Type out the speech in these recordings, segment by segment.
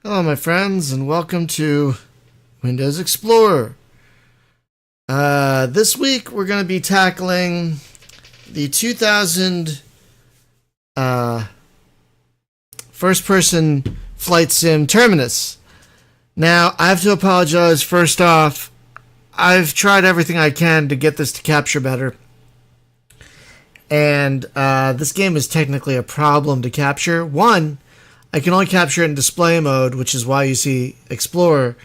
Hello, my friends, and welcome to Windows Explorer. This week we're going to be tackling the 2000 first-person flight sim Terminus. Now, I have to apologize first off. I've tried everything I can to get this to capture better. And this game is technically a problem to capture. One, I can only capture it in display mode, which is why you see Explorer.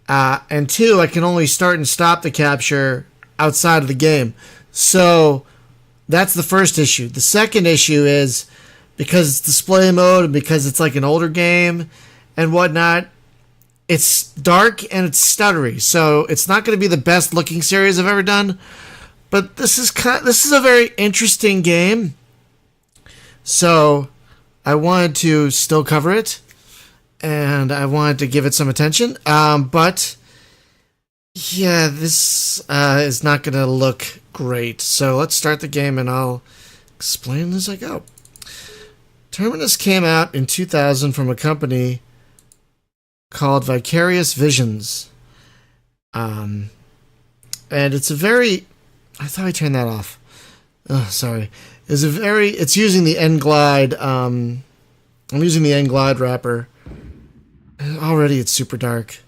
And two, I can only start and stop the capture outside of the game. So that's the first issue. The second issue is because it's display mode and because it's like an older game and whatnot, it's dark and it's stuttery. So it's not going to be the best looking series I've ever done. But this is a very interesting game. So I wanted to still cover it, and I wanted to give it some attention. But yeah, this is not going to look great. So let's start the game, and I'll explain as I go. Terminus came out in 2000 from a company called Vicarious Visions. And it's a very... I thought I turned that off. Oh, sorry. It's using the N-Glide. I'm using the N-Glide wrapper. Already it's super dark.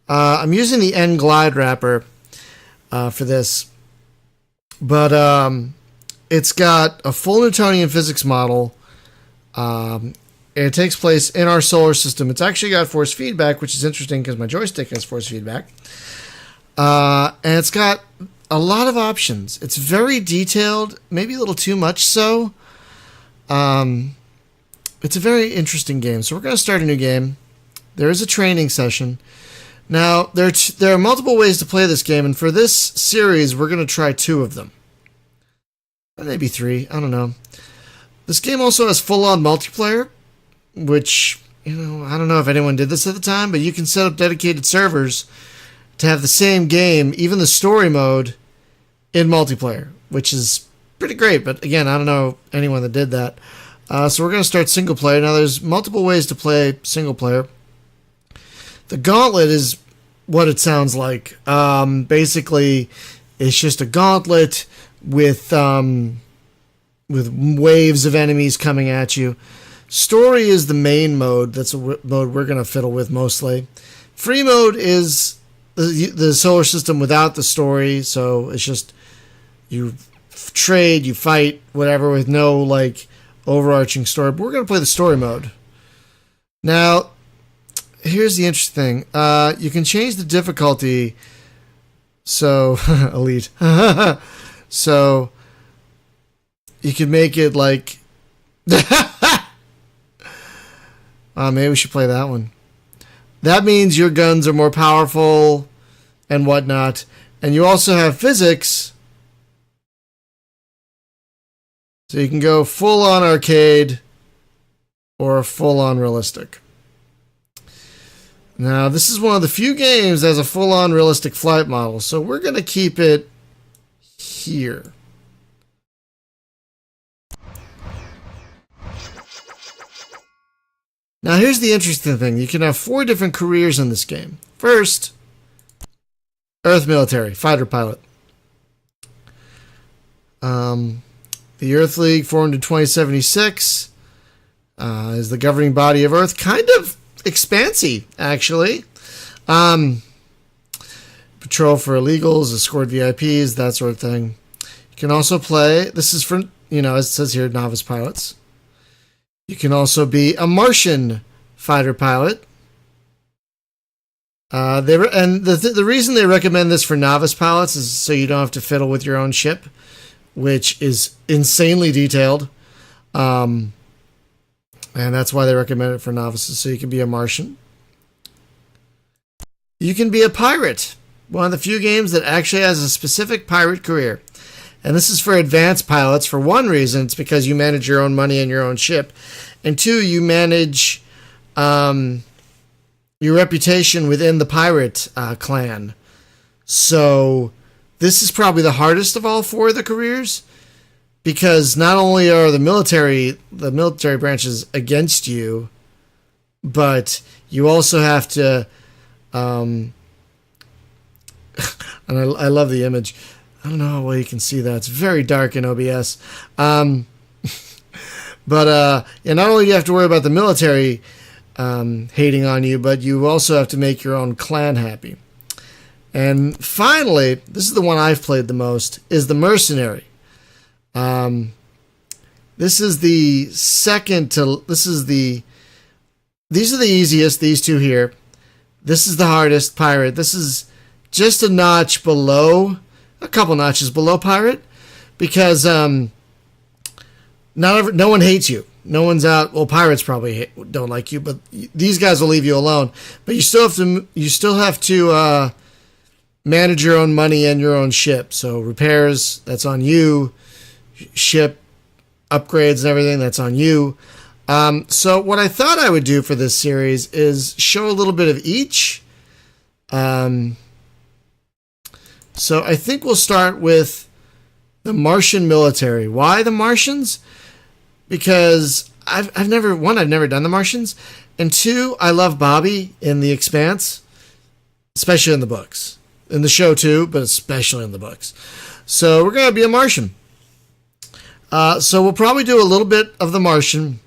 I'm using the N-Glide wrapper for this. But it's got a full Newtonian physics model. And it takes place in our solar system. It's actually got force feedback, which is interesting because my joystick has force feedback. And it's got a lot of options. It's very detailed, maybe a little too much so. It's a very interesting game. So we're going to start a new game. There is a training session. Now, there are multiple ways to play this game, and for this series, we're going to try 2 of them. Or maybe 3, I don't know. This game also has full-on multiplayer, which, I don't know if anyone did this at the time, but you can set up dedicated servers to have the same game, even the story mode, in multiplayer, which is pretty great. But again, I don't know anyone that did that. So we're going to start single player. Now, there's multiple ways to play single player. The gauntlet is what it sounds like. Basically, it's just a gauntlet with waves of enemies coming at you. Story is the main mode. That's a mode we're going to fiddle with mostly. Free mode is the solar system without the story, so it's just you trade, you fight, whatever, with no overarching story. But we're going to play the story mode. Now, here's the interesting thing. You can change the difficulty. So elite. So you can make it like maybe we should play that one. That means your guns are more powerful and whatnot. And you also have physics. So you can go full-on arcade or full-on realistic. Now, this is one of the few games that has a full-on realistic flight model. So we're going to keep it here. Now, here's the interesting thing. You can have 4 different careers in this game. First, Earth military, fighter pilot. The Earth League, formed in 2076, is the governing body of Earth. Kind of expansive, actually. Patrol for illegals, escort VIPs, that sort of thing. You can also play, this is for, as it says here, novice pilots. You can also be a Martian fighter pilot. The reason they recommend this for novice pilots is so you don't have to fiddle with your own ship, which is insanely detailed. And that's why they recommend it for novices, so you can be a Martian. You can be a pirate, one of the few games that actually has a specific pirate career. And this is for advanced pilots. For one reason, it's because you manage your own money and your own ship. And 2, you manage your reputation within the pirate clan. So this is probably the hardest of all 4 of the careers, because not only are the military branches against you, but you also have to, and I love the image. I don't know how well you can see that. It's very dark in OBS. But not only do you have to worry about the military hating on you, but you also have to make your own clan happy. And finally, this is the one I've played the most, is the mercenary. This is the second to, these are the easiest, these two here. This is the hardest, pirate. This is just a notch below, a couple notches below pirate, because no one hates you. No one's out. Well, pirates probably don't like you, but these guys will leave you alone. But you still have to manage your own money and your own ship. So repairs, that's on you. Ship upgrades and everything, that's on you. So what I thought I would do for this series is show a little bit of each. So I think we'll start with the Martian military. Why the Martians? Because I've never done the Martians, and two, I love Bobby in The Expanse, especially in the books. In the show too, but especially in the books. So we're going to be a Martian. So we'll probably do a little bit of the Martian,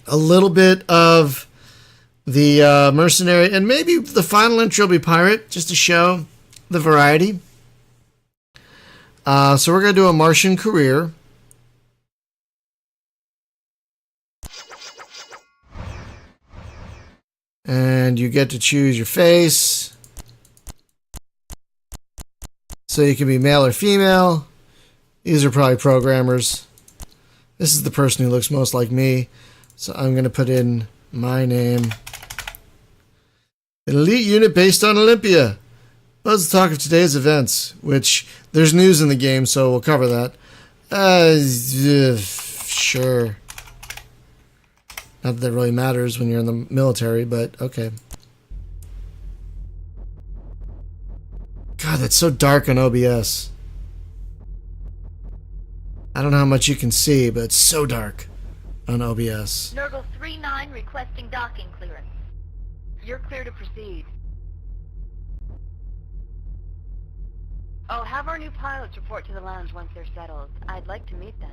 a little bit of the mercenary, and maybe the final intro will be pirate, just to show the variety. So we're going to do a Martian career. And you get to choose your face. So you can be male or female. These are probably programmers. This is the person who looks most like me. So I'm going to put in my name. An elite unit based on Olympia. Let's talk of today's events, which there's news in the game, so we'll cover that. Sure. Not that really matters when you're in the military, but okay. God, that's so dark on OBS. I don't know how much you can see, but it's so dark on OBS. Nurgle 3-9 requesting docking clearance. You're clear to proceed. I'll have our new pilots report to the lounge once they're settled. I'd like to meet them.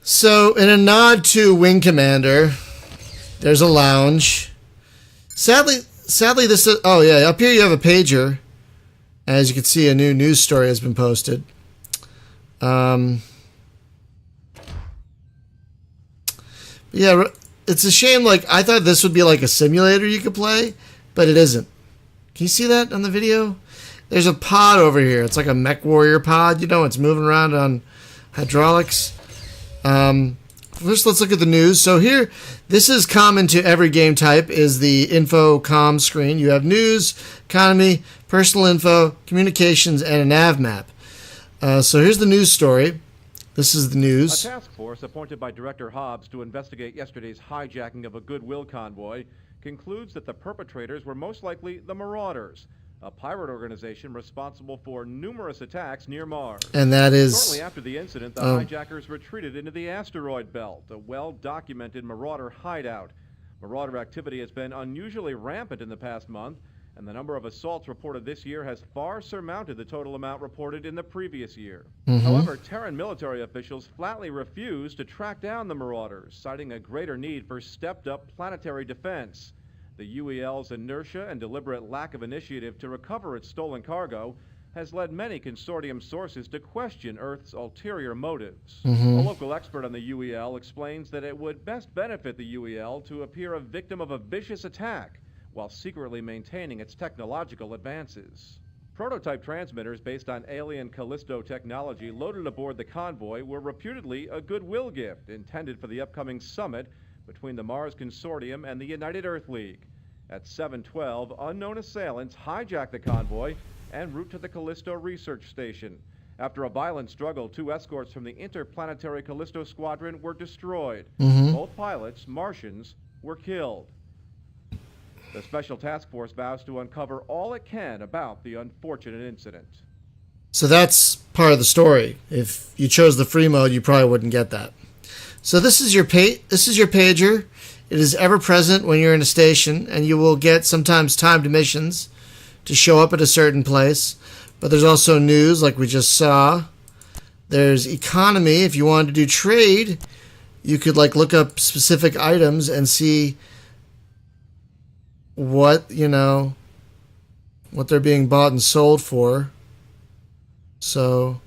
So, in a nod to Wing Commander, there's a lounge. Sadly, this is... Oh, yeah, up here you have a pager. As you can see, a new news story has been posted. Yeah, it's a shame. Like, I thought this would be like a simulator you could play, but it isn't. Can you see that on the video? There's a pod over here. It's like a mech warrior pod. You know, it's moving around on hydraulics. First, let's look at the news. So here, this is common to every game type, is the info comm screen. You have news, economy, personal info, communications, and a nav map. So here's the news story. This is the news. A task force appointed by Director Hobbs to investigate yesterday's hijacking of a goodwill convoy concludes that the perpetrators were most likely the Marauders, a pirate organization responsible for numerous attacks near Mars. And that is... Shortly after the incident, the hijackers retreated into the asteroid belt, a well-documented Marauder hideout. Marauder activity has been unusually rampant in the past month, and the number of assaults reported this year has far surmounted the total amount reported in the previous year. However, Terran military officials flatly refuse to track down the Marauders, citing a greater need for stepped-up planetary defense. The UEL's inertia and deliberate lack of initiative to recover its stolen cargo has led many consortium sources to question Earth's ulterior motives. A local expert on the UEL explains that it would best benefit the UEL to appear a victim of a vicious attack while secretly maintaining its technological advances. Prototype transmitters based on alien Callisto technology loaded aboard the convoy were reputedly a goodwill gift intended for the upcoming summit between the Mars Consortium and the United Earth League. At 7:12, unknown assailants hijacked the convoy en route to the Callisto research station. After a violent struggle, 2 escorts from the interplanetary Callisto squadron were destroyed. Both pilots, Martians, were killed. The Special Task Force vows to uncover all it can about the unfortunate incident. So that's part of the story. If you chose the free mode, you probably wouldn't get that. So this is your pager. It is ever present when you're in a station, and you will get sometimes timed missions to show up at a certain place. But there's also news, like we just saw. There's economy. If you wanted to do trade, you could like look up specific items and see what they're being bought and sold for. So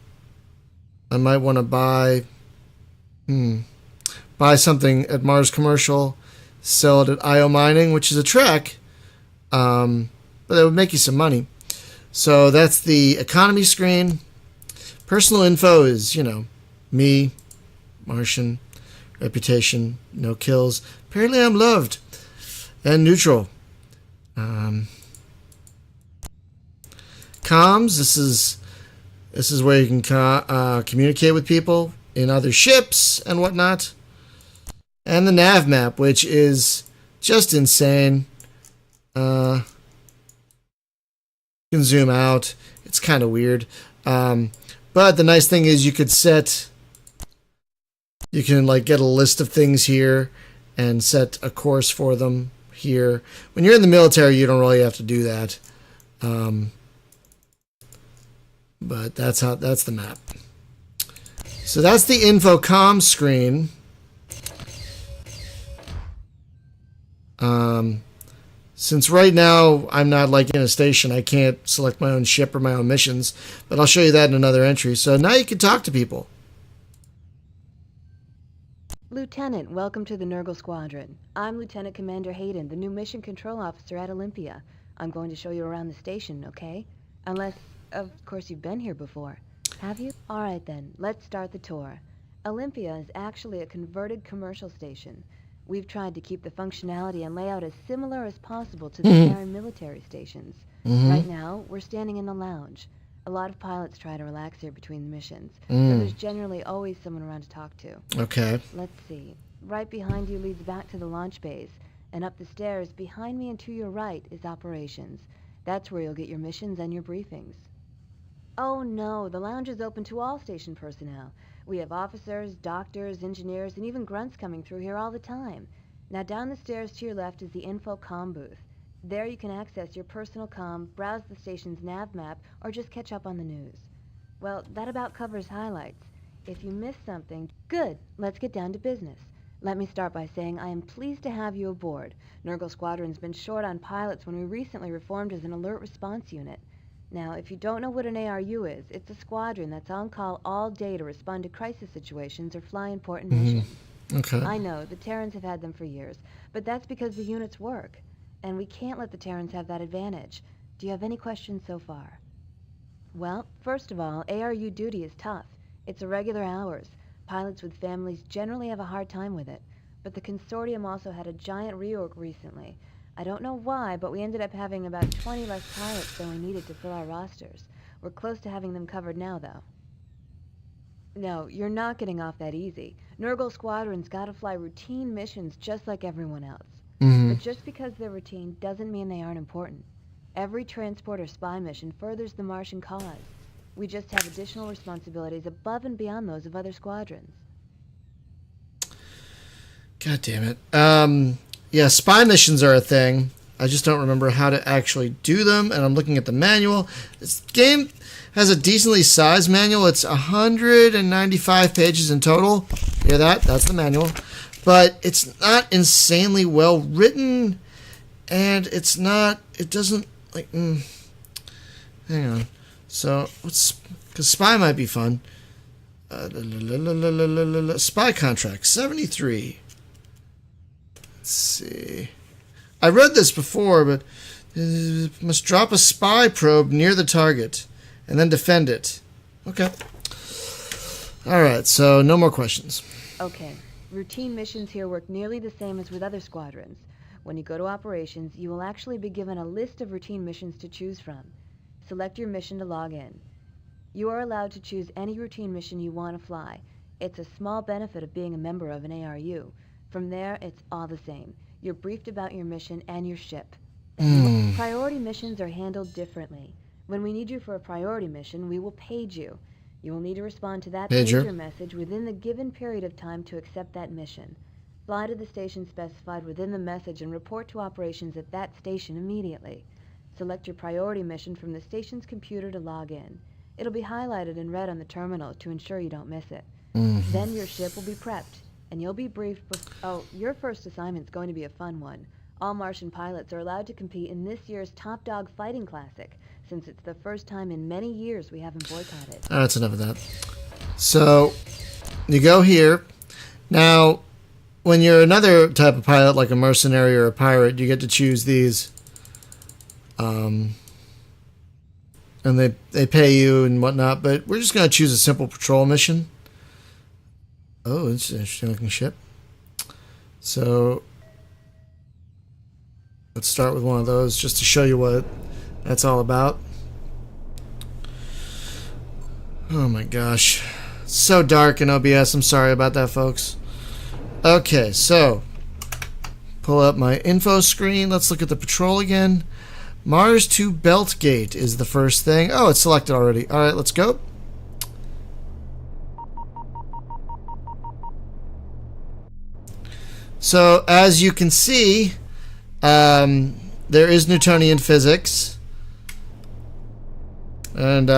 I might want to buy something at Mars Commercial, sell it at IO Mining, which is a trek, but that would make you some money. So that's the economy screen. Personal info is, me, Martian, reputation, no kills. Apparently I'm loved. And neutral. Comms, this is where you can communicate with people in other ships and whatnot. And the nav map, which is just insane. You can zoom out. It's kind of weird. But the nice thing is you can get a list of things here and set a course for them here. When you're in the military, you don't really have to do that. But that's the map. So that's the infocom screen. Since right now I'm not like in a station, I can't select my own ship or my own missions, but I'll show you that in another entry. So now you can talk to people. Lieutenant, welcome to the Nurgle Squadron. I'm Lieutenant Commander Hayden, the new Mission Control Officer at Olympia. I'm going to show you around the station, okay? Unless, of course, you've been here before. Have you? Alright then, let's start the tour. Olympia is actually a converted commercial station. We've tried to keep the functionality and layout as similar as possible to the Terran military stations. Right now, we're standing in the lounge. A lot of pilots try to relax here between the missions, so there's generally always someone around to talk to. Okay. Let's see. Right behind you leads back to the launch bays, and up the stairs behind me and to your right is operations. That's where you'll get your missions and your briefings. Oh no, the lounge is open to all station personnel. We have officers, doctors, engineers, and even grunts coming through here all the time. Now down the stairs to your left is the info comm booth. There you can access your personal comm, browse the station's nav map, or just catch up on the news. Well, that about covers highlights. If you missed something, good, let's get down to business. Let me start by saying I am pleased to have you aboard. Nurgle Squadron's been short on pilots when we recently reformed as an alert response unit. Now, if you don't know what an ARU is, it's a squadron that's on call all day to respond to crisis situations or fly important missions. Okay. I know, the Terrans have had them for years, but that's because the units work. And we can't let the Terrans have that advantage. Do you have any questions so far? Well, first of all, ARU duty is tough. It's irregular hours. Pilots with families generally have a hard time with it. But the consortium also had a giant reorg recently. I don't know why, but we ended up having about 20 less pilots than we needed to fill our rosters. We're close to having them covered now, though. No, you're not getting off that easy. Nurgle Squadron's gotta fly routine missions just like everyone else. But just because they're routine doesn't mean they aren't important. Every transport or spy mission furthers the Martian cause. We just have additional responsibilities above and beyond those of other squadrons. God damn it. Yeah, spy missions are a thing. I just don't remember how to actually do them, and I'm looking at the manual. This game has a decently sized manual. It's 195 pages in total. Hear that? That's the manual. But it's not insanely well written, and it doesn't, like, hang on. So, because spy might be fun. Spy contract, 73. Let's see. I read this before, but must drop a spy probe near the target and then defend it. Okay. All right, so no more questions. Okay. Routine missions here work nearly the same as with other squadrons. When you go to operations, you will actually be given a list of routine missions to choose from. Select your mission to log in. You are allowed to choose any routine mission you want to fly. It's a small benefit of being a member of an ARU. From there, it's all the same. You're briefed about your mission and your ship. Priority missions are handled differently. When we need you for a priority mission, we will page you. You will need to respond to that Pager pager message within the given period of time to accept that mission. Fly to the station specified within the message and report to operations at that station immediately. Select your priority mission from the station's computer to log in. It'll be highlighted in red on the terminal to ensure you don't miss it. Then your ship will be prepped, and you'll be briefed your first assignment's going to be a fun one. All Martian pilots are allowed to compete in this year's Top Dog Fighting Classic, since it's the first time in many years we haven't boycotted. That's enough of that. So, you go here. Now, when you're another type of pilot, like a mercenary or a pirate, you get to choose these. And they pay you and whatnot, but we're just going to choose a simple patrol mission. Oh, it's an interesting looking ship. So, let's start with one of those just to show you what that's all about. Oh my gosh. So dark in OBS. I'm sorry about that, folks. Okay, so pull up my info screen. Let's look at the patrol again. Mars to Beltgate is the first thing. Oh, it's selected already. All right, let's go. So, as you can see, there is Newtonian physics. And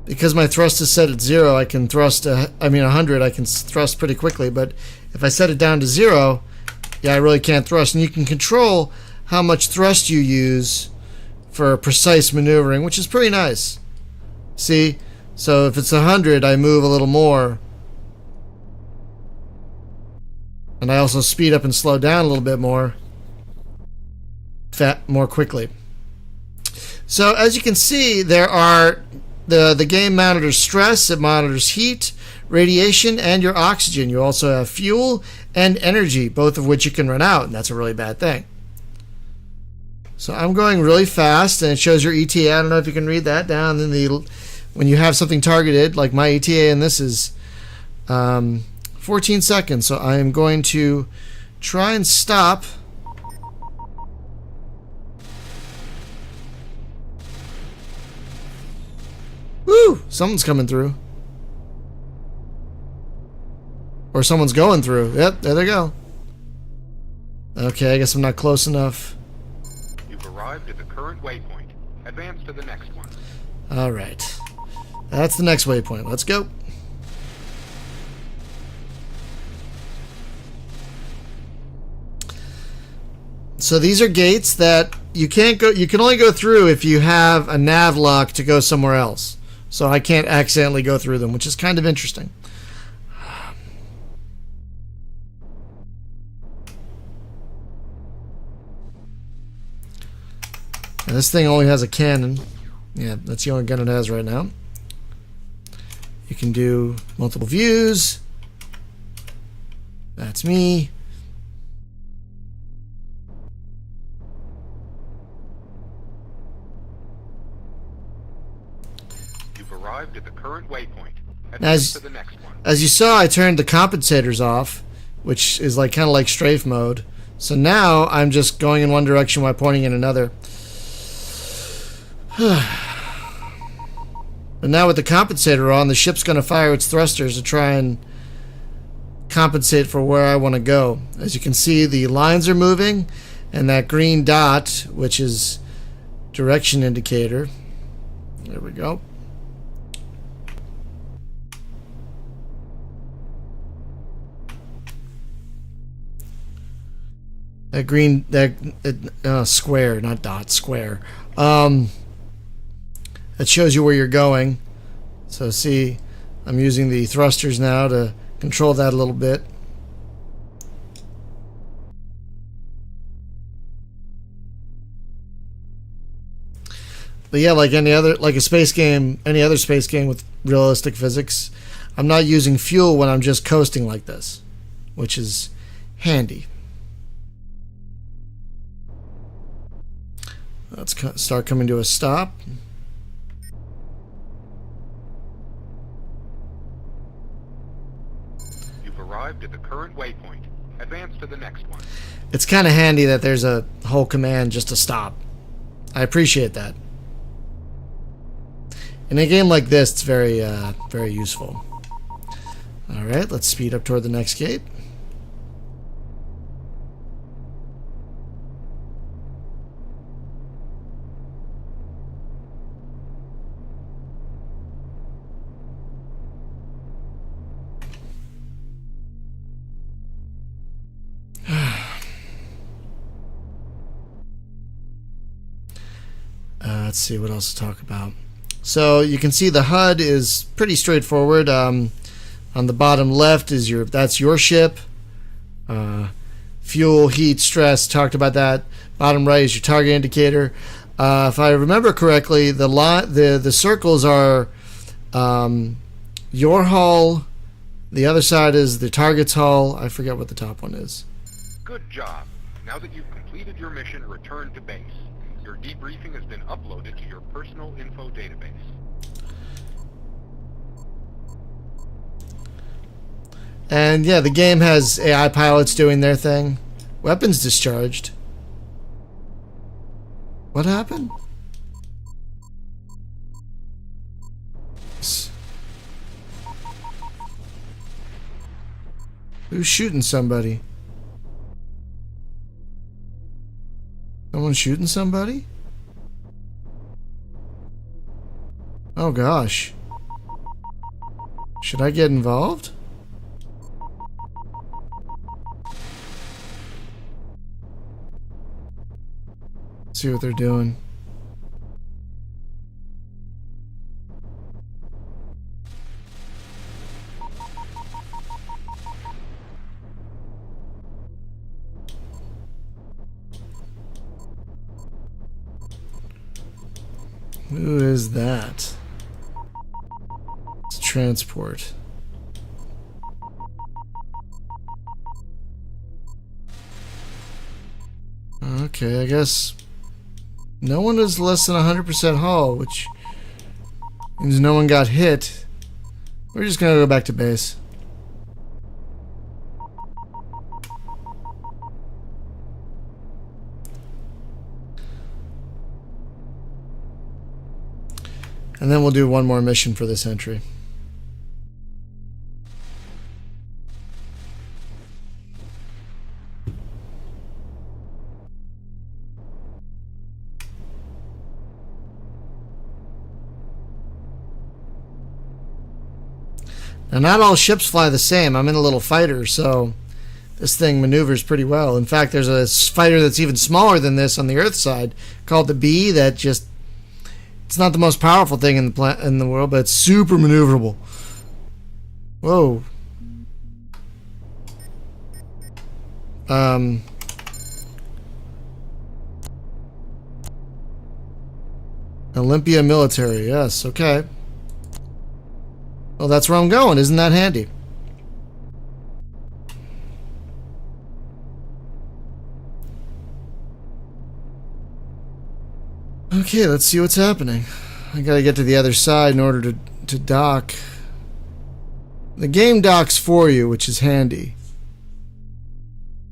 because my thrust is set at 0, I can thrust, 100, I can thrust pretty quickly. But if I set it down to 0, yeah, I really can't thrust. And you can control how much thrust you use for precise maneuvering, which is pretty nice. See? So if it's 100, I move a little more. And I also speed up and slow down a little bit more. More quickly. So as you can see, there are the game monitors stress, it monitors heat, radiation, and your oxygen. You also have fuel and energy, both of which you can run out, and that's a really bad thing. So I'm going really fast, and it shows your ETA. I don't know if you can read that down in the when you have something targeted, like my ETA, and this is 14 seconds. So I am going to try and stop. Woo! Someone's coming through. Or someone's going through. Yep, there they go. Okay, I guess I'm not close enough. You've arrived at the current waypoint. Advance to the next one. Alright. That's the next waypoint. Let's go. So these are gates that you can't go. You can only go through if you have a nav lock to go somewhere else. So I can't accidentally go through them, which is kind of interesting. And this thing only has a cannon. Yeah, that's the only gun it has right now. You can do multiple views. That's me. You've arrived at the current waypoint. Advance to the next one. As you saw, I turned the compensators off, which is like kind of like strafe mode. So now I'm just going in one direction while pointing in another. But now with the compensator on, the ship's going to fire its thrusters to try and compensate for where I want to go. As you can see, the lines are moving, and that green dot, which is direction indicator. There we go. That green, square, not dot, square. That shows you where you're going. So see, I'm using the thrusters now to control that a little bit. But yeah, like any other, like a space game, any other space game with realistic physics, I'm not using fuel when I'm just coasting like this, which is handy. Let's start coming to a stop. You've arrived at the current waypoint. Advance to the next one. It's kind of handy that there's a whole command just to stop. I appreciate that. In a game like this, it's very, very useful. Alright, let's speed up toward the next gate. Let's see what else to talk about. So you can see the HUD is pretty straightforward. On the bottom left is that's your ship. Fuel, heat, stress, talked about that. Bottom right is your target indicator. If I remember correctly, the circles are your hull. The other side is the target's hull. I forget what the top one is. Good job. Now that you've completed your mission, return to base. Your debriefing has been uploaded to your personal info database. And yeah, the game has AI pilots doing their thing. Weapons discharged. What happened? Who's shooting somebody? Someone shooting somebody? Oh gosh. Should I get involved? See what they're doing. Who is that? It's transport. Okay, I guess no one is less than 100% hull, which means no one got hit. We're just gonna go back to base. And then we'll do one more mission for this entry. Now, not all ships fly the same. I'm in a little fighter, so this thing maneuvers pretty well. In fact, there's a fighter that's even smaller than this on the Earth side called the Bee that just... It's not the most powerful thing in the world, but it's super maneuverable. Whoa. Olympia Military, yes, okay. Well, that's where I'm going. Isn't that handy? Okay, let's see what's happening. I gotta get to the other side in order to dock. The game docks for you, which is handy.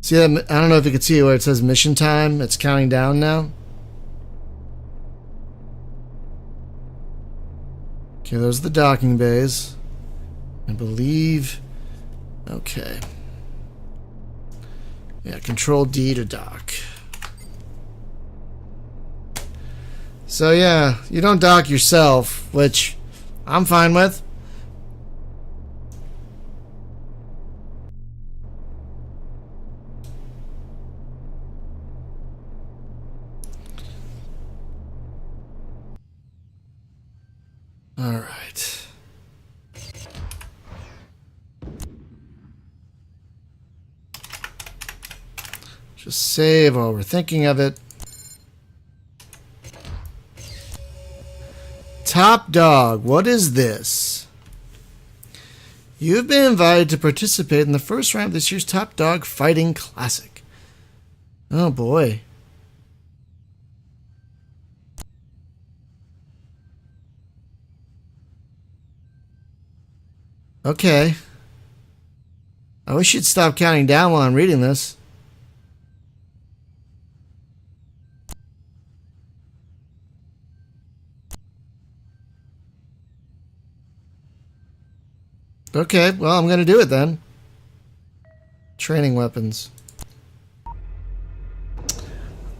See that? I don't know if you can see where it says mission time. It's counting down now. Okay, those are the docking bays. I believe... Okay. Yeah, Control D to dock. So yeah, you don't dock yourself, which I'm fine with. All right. Just save while we're thinking of it. Top Dog, what is this? You've been invited to participate in the first round of this year's Top Dog Fighting Classic. Oh boy. Okay. I wish you'd stop counting down while I'm reading this. Okay, well, I'm going to do it then. Training weapons.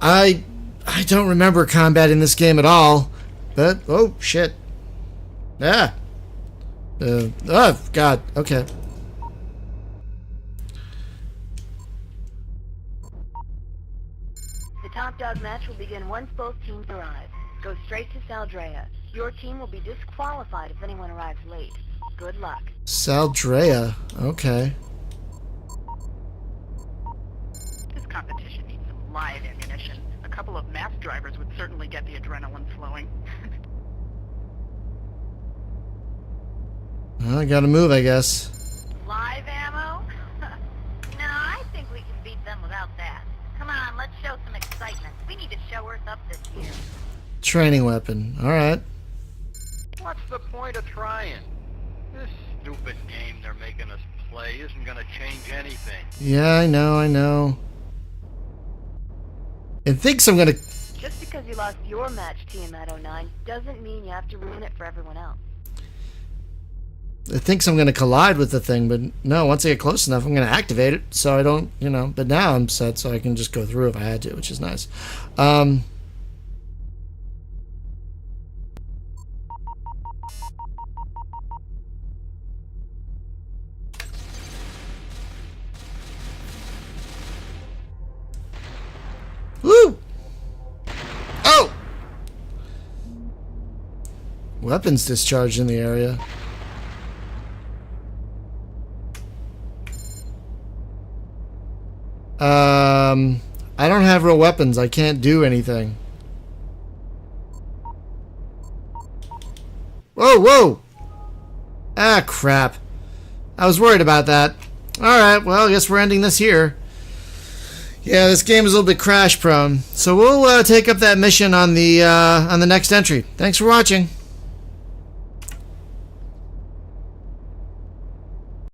I don't remember combat in this game at all, but oh shit. Yeah. Oh god. Okay. The top dog match will begin once both teams arrive. Go straight to Saldrea. Your team will be disqualified if anyone arrives late. Good luck. Saldrea. Okay. This competition needs some live ammunition. A couple of mass drivers would certainly get the adrenaline flowing. Well, I gotta move, I guess. Live ammo? No, I think we can beat them without that. Come on, let's show some excitement. We need to show Earth up this year. Training weapon. Alright. What's the point of trying? This stupid game they're making us play isn't gonna change anything. Yeah, I know. It thinks I'm gonna... Just because you lost your match, TM-09, doesn't mean you have to ruin it for everyone else. It thinks I'm gonna collide with the thing, but no, once I get close enough, I'm gonna activate it, so I don't, but now I'm set so I can just go through if I had to, which is nice. Woo! Oh! Weapons discharged in the area. I don't have real weapons. I can't do anything. Whoa! Ah, crap. I was worried about that. Alright, well, I guess we're ending this here. Yeah, this game is a little bit crash prone. So we'll take up that mission on the next entry. Thanks for watching.